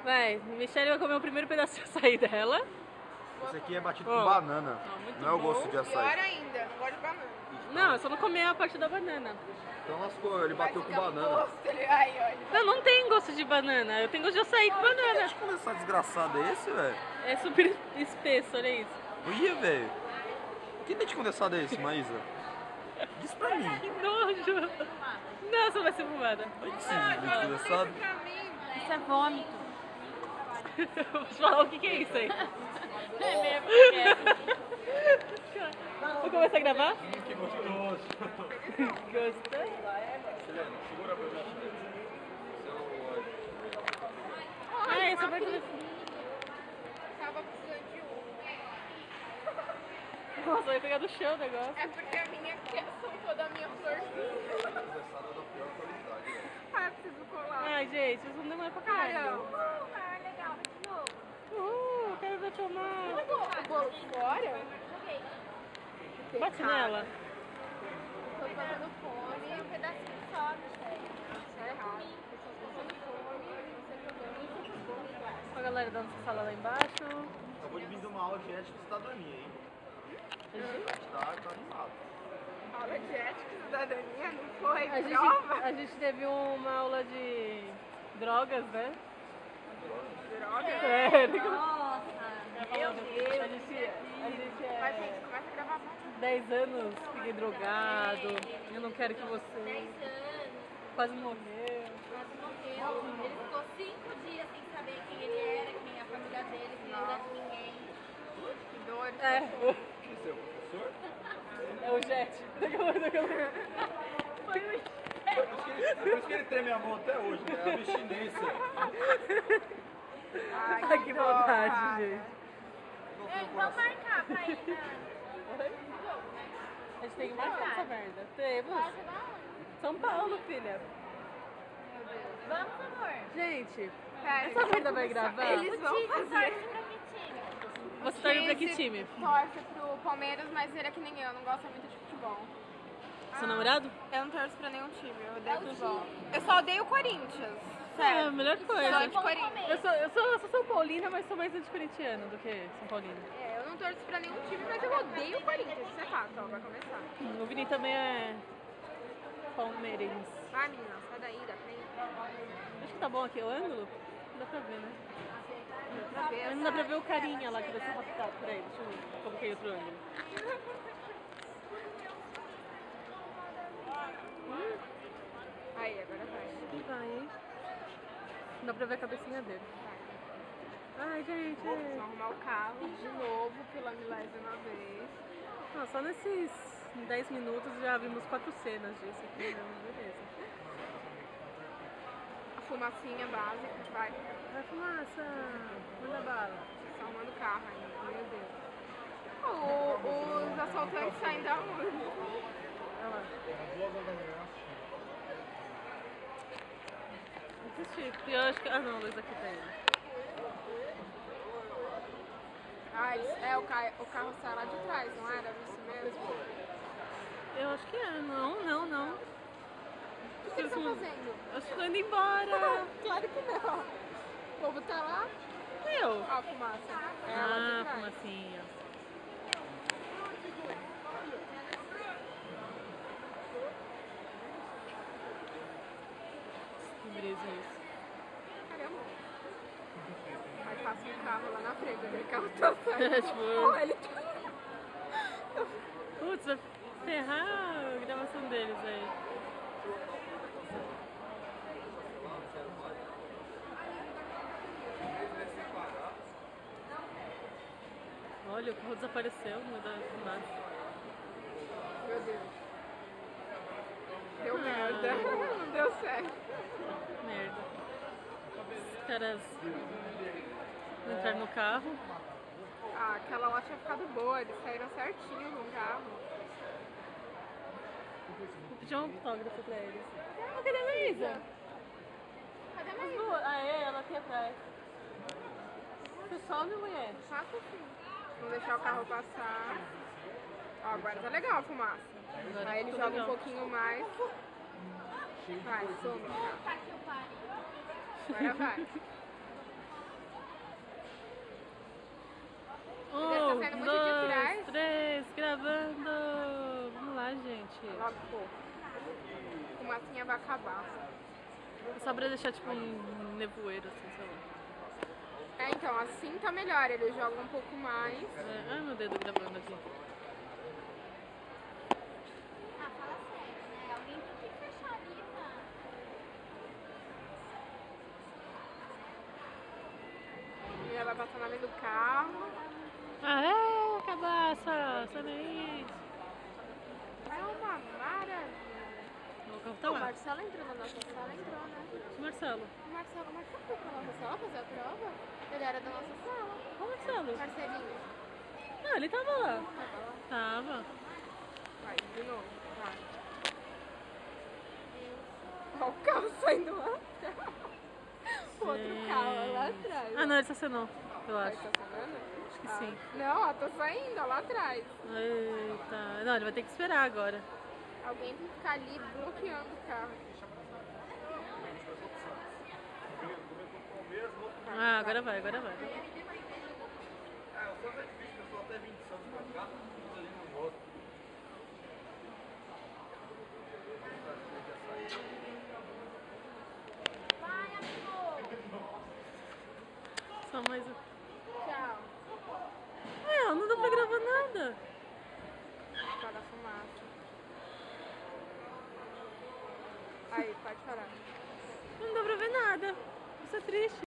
Vai, Michelle vai comer o primeiro pedaço de açaí dela. Esse aqui é batido com banana. Não é o gosto de Pior açaí. ainda, não gosto de banana. Não, eu só não comi a parte da banana. Então lascou, ele bateu com banana. Gosto, aí, olha. Não tem gosto de banana. Eu tenho gosto de açaí com banana. Deixa eu começar desgraçado é esse, velho? É super espesso, olha isso. Ia, velho. Que leite condensado é esse, Maísa? Diz pra mim. Que nojo. Não, só vai ser fumada. Olha que leite condensado. Isso é vômito. Vou te falar o que é isso aí. É mesmo. Vou começar a gravar? Que gostoso. Gostou? Segura pra mim. Ah, essa vai começar. Tava precisando de um. Nossa, vai pegar do chão o negócio. É porque a minha soltou da minha florzinha. Ah, preciso colar. Ai, gente, isso não demora pra caralho. Ah, legal, de novo. Quero ver tomar. O bolo fora? Bate nela. Tô passando fome. Um pedacinho só, Michelle. Isso é errado. Eu tô passando fome. Você jogando. Ó a galera dando essa sala lá embaixo. Acabou de vir de uma aula de ética e cidadania, hein? Tá animado. Aula de ética e cidadania, não foi? A Prova? gente teve uma aula de drogas, né? Droga? É, Nossa. meu Deus. A gente Mas, é gente, começa a gravar mais. 10 anos, fiquei drogado. Eu não quero que você. 10 anos, Quase morreu. quase morreu. Ele ficou 5 dias sem saber quem ele era, quem é a família dele, sem lembrar de ninguém. Que dor. É, Esse é o professor? é o Jet. Foi o Por isso que ele treme a mão até hoje, né? É a abstinência. Ai, que vontade, gente. Ei, vamos marcar pra ir A gente tem que marcar essa merda. Temos. São Paulo, filha. Vamos, amor. Gente, Pera, essa merda vai gravar? Eles vão fazer. Você torce pra que time? Torce pro Palmeiras, mas ele é que nem eu, não gosta muito de futebol. Seu namorado? Eu não torço pra nenhum time, eu odeio futebol. Eu só odeio o Corinthians. É, a Sério. melhor Só coisa. de Corinthians. Eu sou São Paulina, mas sou mais anticorintiana do que São Paulina. É, eu não torço pra nenhum time, mas eu odeio o Corinthians. Isso é fato, ó, vai começar. O Vini também é palmeirense. Vai, menina, sai daí, da frente. Acho que tá bom aqui o ângulo? Não dá pra ver, né? Pra ver Mas não dá pra ver o carinha lá que vai ser raptado. Peraí, deixa eu coloquei outro ângulo. Aí, agora vai. Vai, hein? Não dá pra ver a cabecinha dele. Ai, gente. Vamos arrumar o carro de novo pela milésima vez. Não, só nesses 10 minutos já vimos 4 cenas disso aqui, né? Beleza. A fumacinha básica, vai. Vai, fumaça! Manda bala. Tá arrumando o carro ainda, meu Deus. Os assaltantes saem da onde? Olha lá. Assisti. Eu acho que... Ah, não, Luiz aqui tá ele. Ah, o carro sai lá de trás, não era isso mesmo? Eu acho que é. Não. O que eles estão fazendo? Acho que tô indo embora. Claro que não. O povo tá lá. Eu. Ó a fumaça. É lá Ah, de trás. fumacinha. Que brisa isso. Caramba. Aí passa um carro lá na frente, aquele carro tá saindo. Tipo, Oh, ele tá... putz, vai ferrar a gravação deles aí. Olha, o carro desapareceu no meio da fumaça. Meu Deus. Deu merda. Não deu certo. Merda. Os caras entraram no carro. Ah, aquela lá tinha ficado boa, eles saíram certinho no carro. Vou pedir um autógrafo pra eles. Ah, cadê a Luísa? Cadê a As Maísa? duas. Ah, é, ela aqui atrás. Você some, mulher? Passa sim. Vamos deixar o carro passar. Ó, agora tá legal a fumaça. Agora Aí ele ficou joga legal. um pouquinho mais. Vai, some. Agora vai. aquela cor. Fumacinha vai acabar. Só pra deixar tipo um nevoeiro, assim, sei lá. É, então, assim tá melhor. Ele joga um pouco mais. É, ai, meu dedo gravando aqui. Ah, fala sério, né? Alguém tem que fechar ali, tá? E ela vai passar na frente do carro. Ah, cabaça! Sai daí! É uma maravilha. O carro O tá lá. Marcelo entrou na nossa sala, entrou, né? Marcelo. O Marcelo foi pra nossa sala fazer a prova? Ele era da nossa sala. Qual Marcelo? Marcelinho. Ah, ele tava lá. Tava lá. Tava. Vai, de novo. Vai. Olha o carro saindo lá atrás. O outro carro lá atrás. Ah, não, ele estacionou, eu Tá acho. estacionando? Acho que sim. Não, ó, tô saindo, ó, lá atrás. Eita. Não, ele vai ter que esperar agora. Alguém tem que ficar ali bloqueando o carro. Ah, agora vai, agora vai. É, o Santos é difícil, eu sou até 20 Santos pra cá, mas ali não gosto. Vai, amor! Só mais um. Tchau. Não dá pra gravar nada. Para a fumaça. Aí, pode parar. Não dá pra ver nada. Isso é triste.